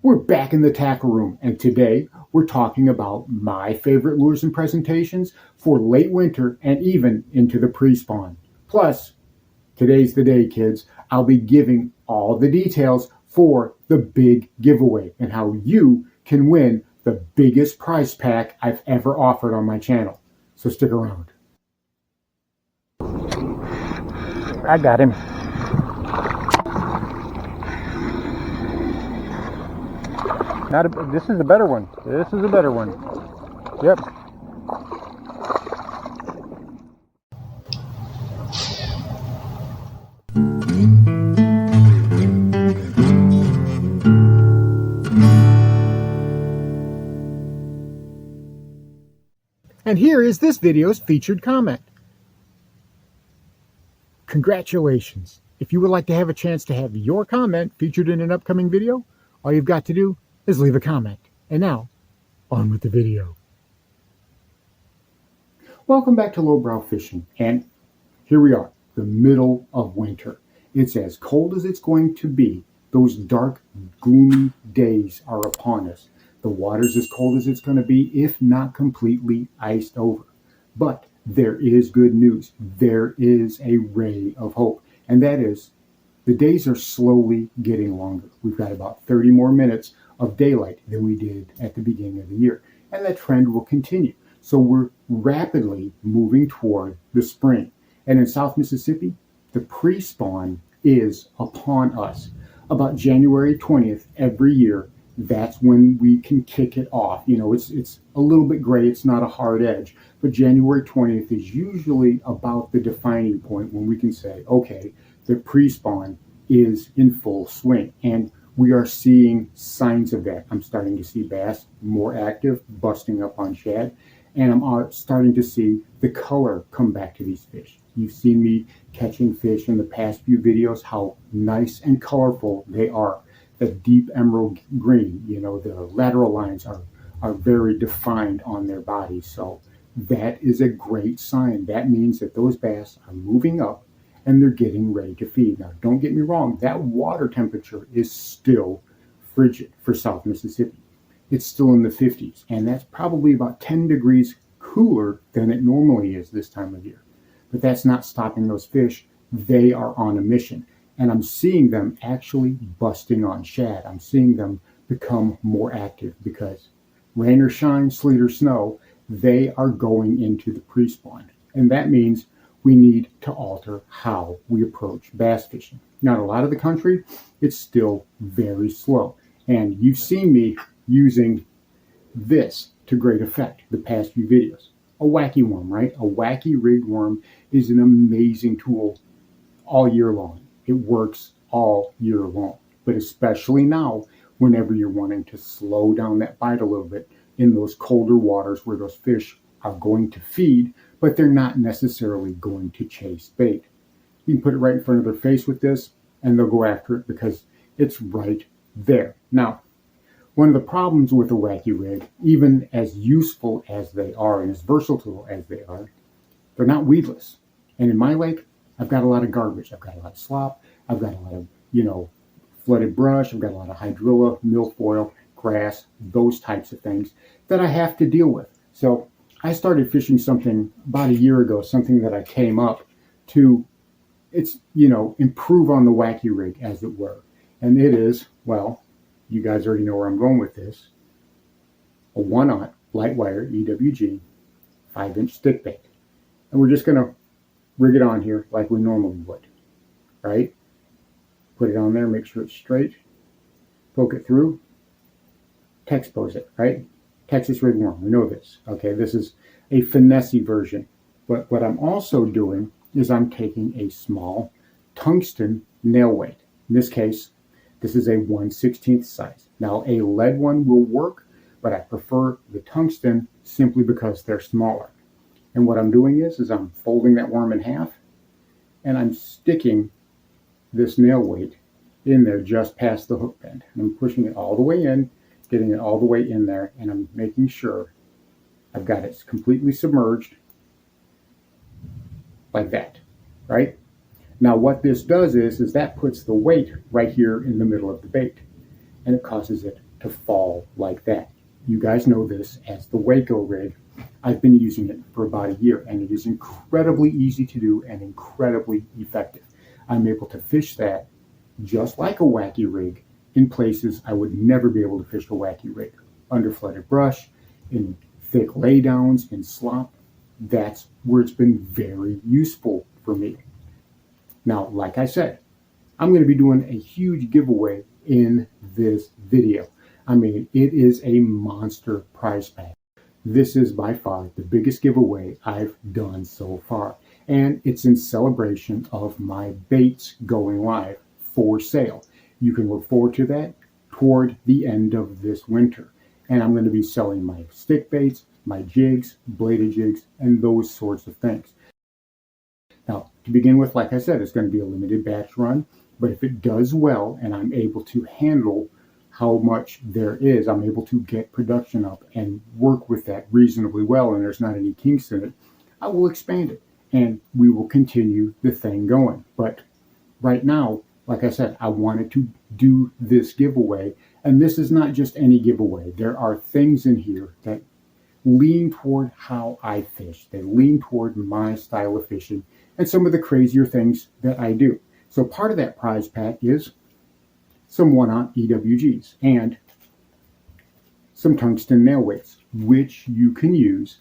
We're back in the tackle room, and today we're talking about my favorite lures and presentations for late winter and even into the pre-spawn. Plus, today's the day, kids. I'll be giving all the details for the big giveaway and how you can win the biggest prize pack I've ever offered on my channel. So stick around. I got him. This is a better one. This is a better one. Yep. And here is this video's featured comment. Congratulations. If you would like to have a chance to have your comment featured in an upcoming video, all you've got to do is leave a comment. And now, on with the video. Welcome back to Lowbrow Fishing, and here we are, the middle of winter. It's as cold as it's going to be. Those dark, gloomy days are upon us. The water's as cold as it's going to be, if not completely iced over. But there is good news. There is a ray of hope, and that is the days are slowly getting longer. We've got about 30 more minutes of daylight than we did at the beginning of the year, and that trend will continue. So we're rapidly moving toward the spring. And in South Mississippi, the pre-spawn is upon us. About January 20th every year, that's when we can kick it off. You know, it's a little bit gray, it's not a hard edge, but January 20th is usually about the defining point when we can say, okay, the pre-spawn is in full swing. And we are seeing signs of that. I'm starting to see bass more active, busting up on shad, and I'm starting to see the color come back to these fish. You've seen me catching fish in the past few videos, how nice and colorful they are. The deep emerald green, you know, the lateral lines are very defined on their bodies. So that is a great sign. That means that those bass are moving up and they're getting ready to feed. Now, don't get me wrong, that water temperature is still frigid for South Mississippi. It's still in the 50s, and that's probably about 10 degrees cooler than it normally is this time of year. But that's not stopping those fish. They are on a mission, and I'm seeing them actually busting on shad. I'm seeing them become more active because rain or shine, sleet or snow, they are going into the pre-spawn. And that means we need to alter how we approach bass fishing. Now, in a lot of the country, it's still very slow. And you've seen me using this to great effect the past few videos. A wacky worm, right? A wacky rigged worm is an amazing tool all year long. It works all year long, but especially now, whenever you're wanting to slow down that bite a little bit in those colder waters where those fish are going to feed, but they're not necessarily going to chase bait. You can put it right in front of their face with this, and they'll go after it because it's right there. Now, one of the problems with a wacky rig, even as useful as they are and as versatile as they are, they're not weedless. And in my lake, I've got a lot of garbage. I've got a lot of slop. I've got a lot of, flooded brush. I've got a lot of hydrilla, milfoil, grass, those types of things that I have to deal with. So I started fishing something about a year ago, something that I came up to, improve on the wacky rig, as it were. And it is, well, you guys already know where I'm going with this, a 1/0 light wire EWG 5-inch stick bait. And we're just going to rig it on here like we normally would, right? Put it on there, make sure it's straight, poke it through, Texpose it, right? Texas rig worm, we know this. Okay, this is a finesse version. But what I'm also doing is I'm taking a small tungsten nail weight. In this case, this is a 1/16 size. Now, a lead one will work, but I prefer the tungsten simply because they're smaller. And what I'm doing is I'm folding that worm in half, and I'm sticking this nail weight in there just past the hook bend. And I'm pushing it all the way in, getting it all the way in there, and I'm making sure I've got it completely submerged like that, right? Now what this does is that puts the weight right here in the middle of the bait, and it causes it to fall like that. You guys know this as the Waco rig. I've been using it for about a year, and it is incredibly easy to do and incredibly effective. I'm able to fish that just like a wacky rig in places I would never be able to fish a wacky rig. Under flooded brush, in thick laydowns, in slop. That's where it's been very useful for me. Now, like I said, I'm going to be doing a huge giveaway in this video. I mean, it is a monster prize pack. This is by far the biggest giveaway I've done so far. And it's in celebration of my baits going live for sale. You can look forward to that toward the end of this winter. And I'm going to be selling my stick baits, my jigs, bladed jigs, and those sorts of things. Now, to begin with, like I said, it's going to be a limited batch run, but if it does well and I'm able to handle how much there is, I'm able to get production up and work with that reasonably well, and there's not any kinks in it, I will expand it and we will continue the thing going. But right now, like I said, I wanted to do this giveaway, and this is not just any giveaway. There are things in here that lean toward how I fish. They lean toward my style of fishing and some of the crazier things that I do. So part of that prize pack is some 1-aught EWGs and some tungsten nail weights, which you can use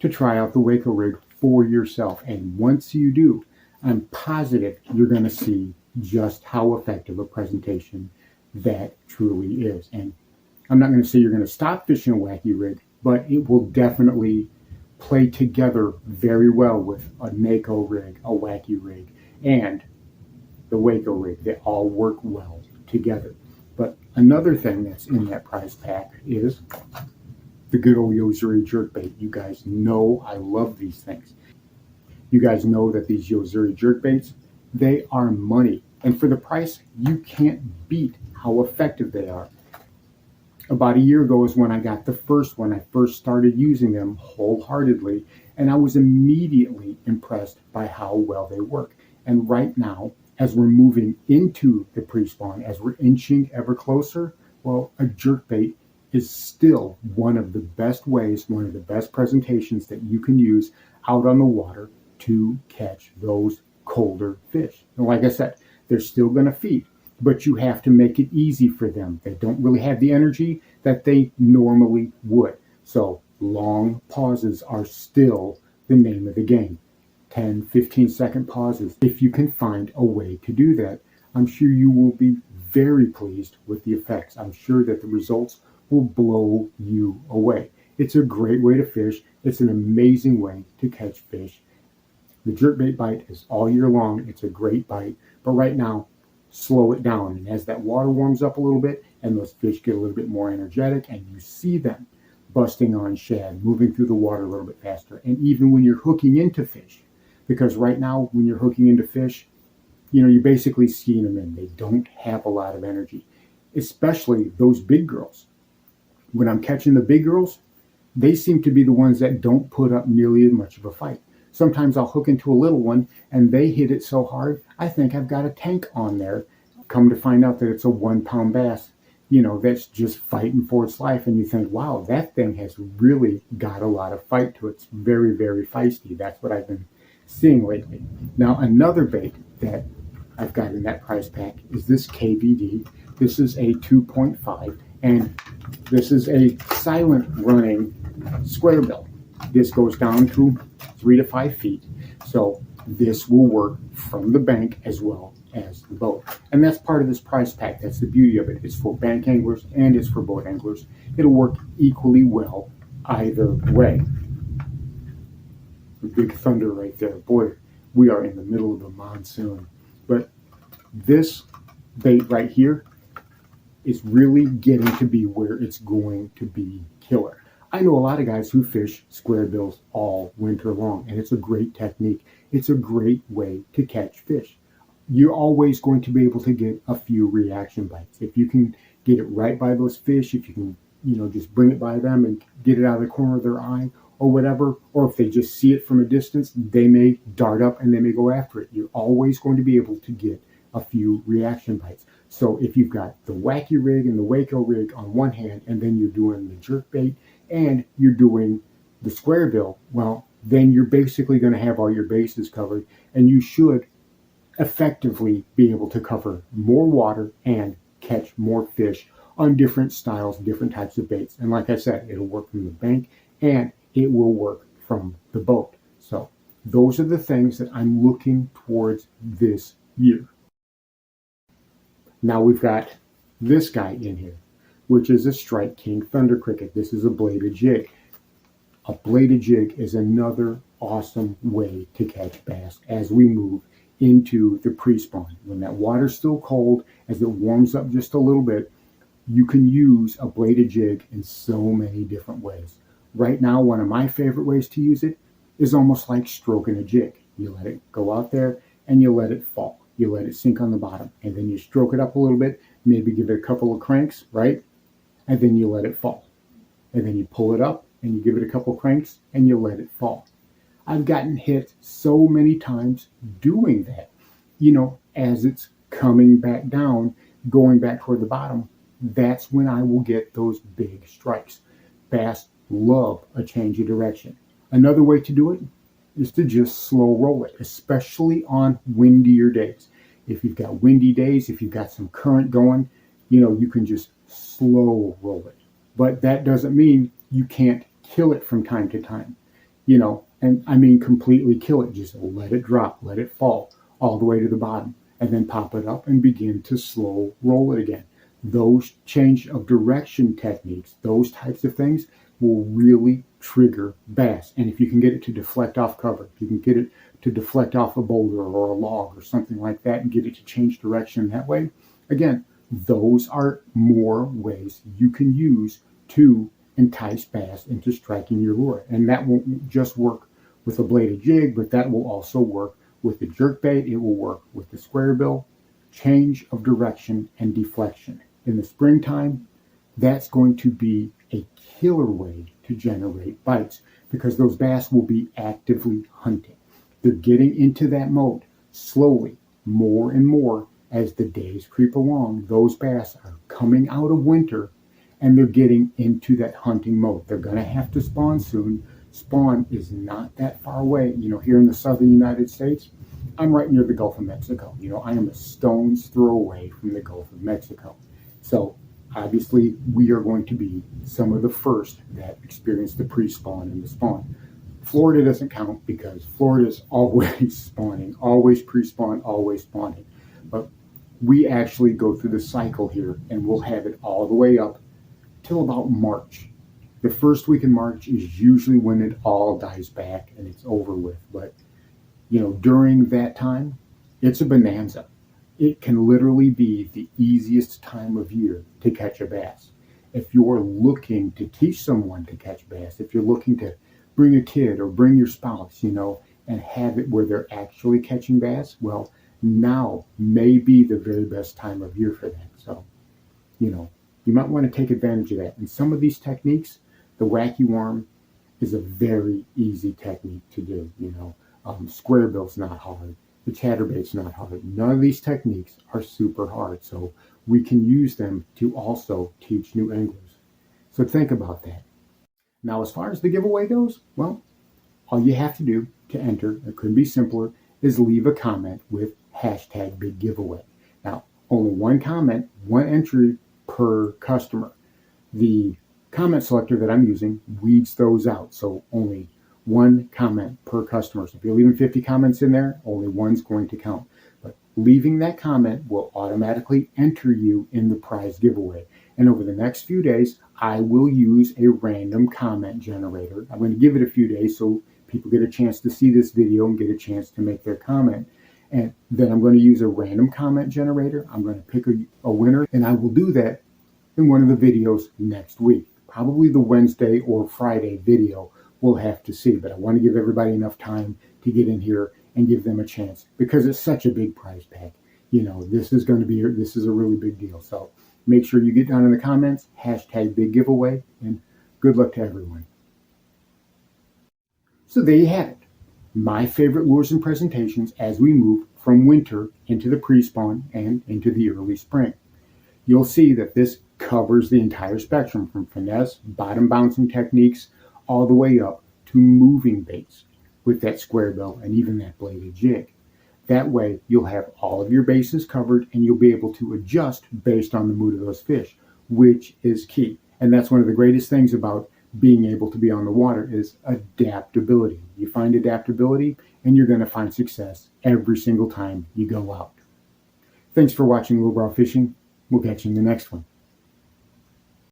to try out the Waco rig for yourself. And once you do, I'm positive you're going to see just how effective a presentation that truly is. And I'm not going to say you're going to stop fishing a wacky rig, but it will definitely play together very well with a NACO rig, a wacky rig, and the Waco rig. They all work well together. But another thing that's in that prize pack is the good old Yo-Zuri jerkbait. You guys know I love these things. You guys know that these Yo-Zuri jerkbaits, they are money. And for the price, you can't beat how effective they are. About a year ago is when I got the first one. I first started using them wholeheartedly, and I was immediately impressed by how well they work. And right now, as we're moving into the pre-spawn, as we're inching ever closer, well, a jerkbait is still one of the best ways, one of the best presentations that you can use out on the water to catch those colder fish. And like I said, they're still going to feed, but you have to make it easy for them. They don't really have the energy that they normally would. So long pauses are still the name of the game. 10, 15-second pauses. If you can find a way to do that, I'm sure you will be very pleased with the effects. I'm sure that the results will blow you away. It's a great way to fish. It's an amazing way to catch fish. The jerkbait bite is all year long. It's a great bite, but right now, slow it down. And as that water warms up a little bit and those fish get a little bit more energetic and you see them busting on shad, moving through the water a little bit faster. And even when you're hooking into fish, because right now when you're hooking into fish, you're basically skiing them in. They don't have a lot of energy, especially those big girls. When I'm catching the big girls, they seem to be the ones that don't put up nearly as much of a fight. Sometimes I'll hook into a little one and they hit it so hard, I think I've got a tank on there. Come to find out that it's a 1-pound bass, that's just fighting for its life. And you think, wow, that thing has really got a lot of fight to it. It's very, very feisty. That's what I've been seeing lately. Now, another bait that I've got in that prize pack is this KVD. This is a 2.5, and this is a silent running square bill. This goes down to 3 to 5 feet. So this will work from the bank as well as the boat. And that's part of this prize pack. That's the beauty of it. It's for bank anglers and it's for boat anglers. It'll work equally well either way. Big thunder right there. Boy, we are in the middle of a monsoon. But this bait right here is really getting to be where it's going to be killer. I know a lot of guys who fish square bills all winter long, and it's a great technique. It's a great way to catch fish. You're always going to be able to get a few reaction bites. If you can get it right by those fish, if you can, just bring it by them and get it out of the corner of their eye or whatever, or if they just see it from a distance, they may dart up and they may go after it. You're always going to be able to get a few reaction bites. So if you've got the wacky rig and the Waco rig on one hand, and then you're doing the jerk bait and you're doing the square bill, well, then you're basically going to have all your bases covered, and you should effectively be able to cover more water and catch more fish on different styles, different types of baits. And like I said, it'll work from the bank and it will work from the boat. So those are the things that I'm looking towards this year. Now we've got this guy in here, which is a Strike King Thunder Cricket. This is a bladed jig. A bladed jig is another awesome way to catch bass as we move into the pre-spawn. When that water's still cold, as it warms up just a little bit, you can use a bladed jig in so many different ways. Right now, one of my favorite ways to use it is almost like stroking a jig. You let it go out there and you let it fall. You let it sink on the bottom, and then you stroke it up a little bit, maybe give it a couple of cranks, right? And then you let it fall. And then you pull it up and you give it a couple of cranks and you let it fall. I've gotten hit so many times doing that. As it's coming back down, going back toward the bottom, that's when I will get those big strikes. Bass love a change of direction. Another way to do it is to just slow roll it, especially on windier days. If you've got windy days, if you've got some current going, you can just slow roll it. But that doesn't mean you can't kill it from time to time, and I mean completely kill it. Just let it drop, let it fall all the way to the bottom, and then pop it up and begin to slow roll it again. Those change of direction techniques, those types of things will really trigger bass. And if you can get it to deflect off cover, if you can get it to deflect off a boulder or a log or something like that and get it to change direction that way, again, those are more ways you can use to entice bass into striking your lure. And that won't just work with a bladed jig, but that will also work with the jerk bait. It will work with the square bill. Change of direction and deflection. In the springtime, that's going to be a killer way to generate bites because those bass will be actively hunting. They're getting into that mode slowly, more and more as the days creep along. Those bass are coming out of winter and they're getting into that hunting mode. They're going to have to spawn soon. Spawn is not that far away. Here in the southern United States, I'm right near the Gulf of Mexico. I am a stone's throw away from the Gulf of Mexico. So obviously we are going to be some of the first that experience the pre-spawn and the spawn. Florida doesn't count because Florida's always spawning, always pre-spawn, always spawning. But we actually go through the cycle here and we'll have it all the way up till about March. The first week in March is usually when it all dies back and it's over with. But, during that time, it's a bonanza. It can literally be the easiest time of year to catch a bass. If you're looking to teach someone to catch bass, if you're looking to bring a kid or bring your spouse, and have it where they're actually catching bass, well, now may be the very best time of year for that. So, you might want to take advantage of that. And some of these techniques, the wacky worm is a very easy technique to do. Square bill's not hard. The chatterbait's not hard. None of these techniques are super hard. So we can use them to also teach new anglers. So think about that. Now, as far as the giveaway goes, well, all you have to do to enter, it couldn't be simpler, is leave a comment with hashtag big giveaway. Now, only one comment, one entry per customer. The comment selector that I'm using weeds those out. So only one comment per customer. So if you're leaving 50 comments in there, only one's going to count. But leaving that comment will automatically enter you in the prize giveaway. And over the next few days, I will use a random comment generator. I'm going to give it a few days so people get a chance to see this video and get a chance to make their comment. And then I'm going to use a random comment generator. I'm going to pick a winner, and I will do that in one of the videos next week. Probably the Wednesday or Friday video, we'll have to see. But I want to give everybody enough time to get in here and give them a chance because it's such a big prize pack. This is a really big deal. So make sure you get down in the comments, hashtag big giveaway, and good luck to everyone. So there you have it. My favorite lures and presentations as we move from winter into the pre-spawn and into the early spring. You'll see that this covers the entire spectrum from finesse, bottom bouncing techniques, all the way up to moving baits with that square bill and even that bladed jig. That way, you'll have all of your bases covered and you'll be able to adjust based on the mood of those fish, which is key. And that's one of the greatest things about being able to be on the water is adaptability. You find adaptability and you're going to find success every single time you go out. Thanks for watching Lowbrow Fishing. We'll catch you in the next one.